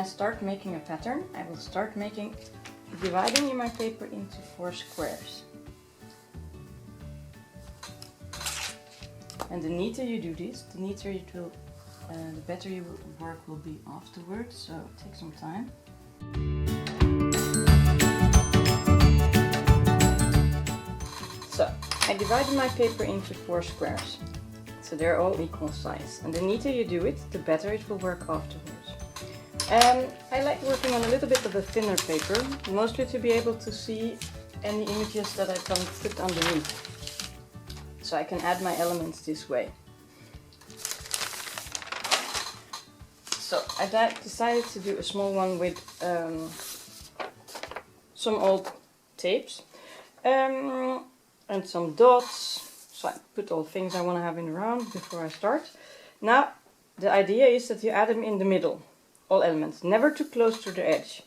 I start making a pattern, I will start dividing my paper into 4 squares. And the neater you do this, the neater it will, the better your work will be afterwards, so take some time. So, I divided my paper into 4 squares, so they're all equal size. And the neater you do it, the better it will work afterwards. I like working on a little bit of a thinner paper, mostly to be able to see any images that I can put underneath. So I can add my elements this way. So I decided to do a small one with some old tapes and some dots. So I put all things I want to have in the round before I start. Now the idea is that you add them in the middle, all elements, never too close to the edge.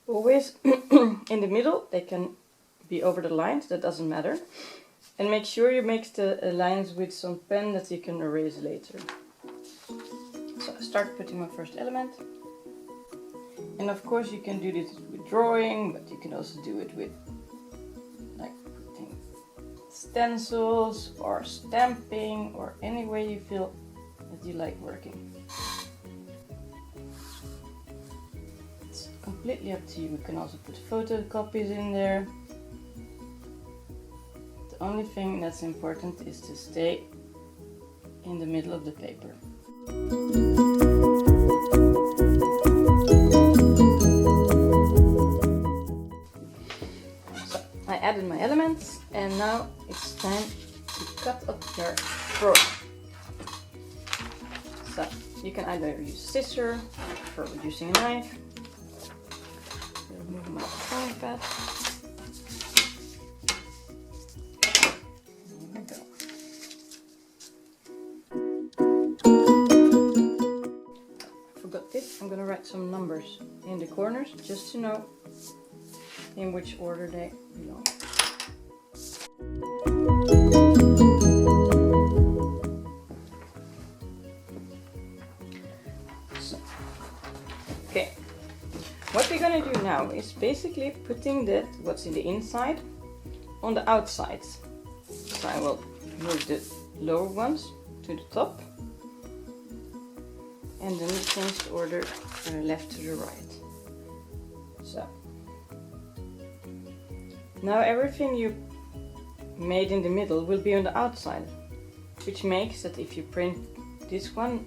Always in the middle. They can be over the lines, that doesn't matter. And make sure you make the lines with some pen that you can erase later. So I start putting my first element. And of course you can do this with drawing, but you can also do it with like putting stencils or stamping or any way you feel that you like working. It's completely up to you. You can also put photocopies in there. The only thing that's important is to stay in the middle of the paper. So I added my elements and now it's time to cut up your drawing. So you can either use scissors for using a knife. Remove my drawing pad. I'm going to write some numbers in the corners just to know in which order they belong. So, okay, what we're going to do now is basically putting what's in the inside on the outsides. So I will move the lower ones to the top. And then we change the order from the left to the right. So now everything you made in the middle will be on the outside, which makes that if you print this one,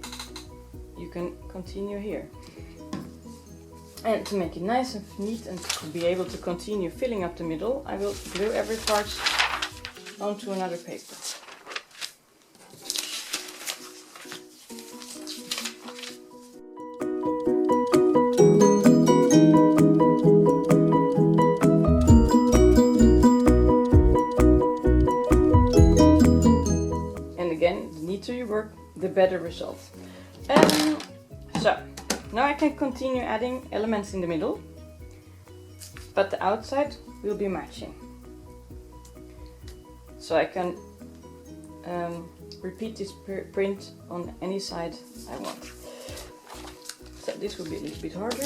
you can continue here. And to make it nice and neat and to be able to continue filling up the middle, I will glue every part onto another paper. To your work, the better result. So now I can continue adding elements in the middle, but the outside will be matching. So I can repeat this print on any side I want. So this will be a little bit harder,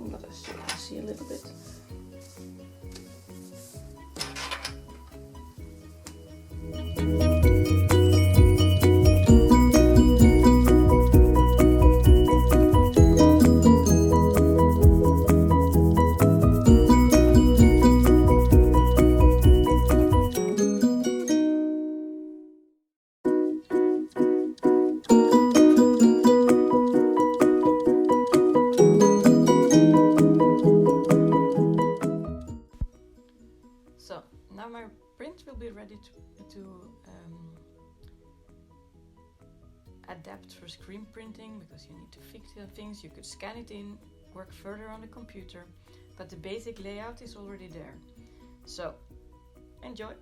but I still can see a little bit. So now my print will be ready to adapt for screen printing, because you need to fix the things. You could scan it in, work further on the computer, but the basic layout is already there. So enjoy!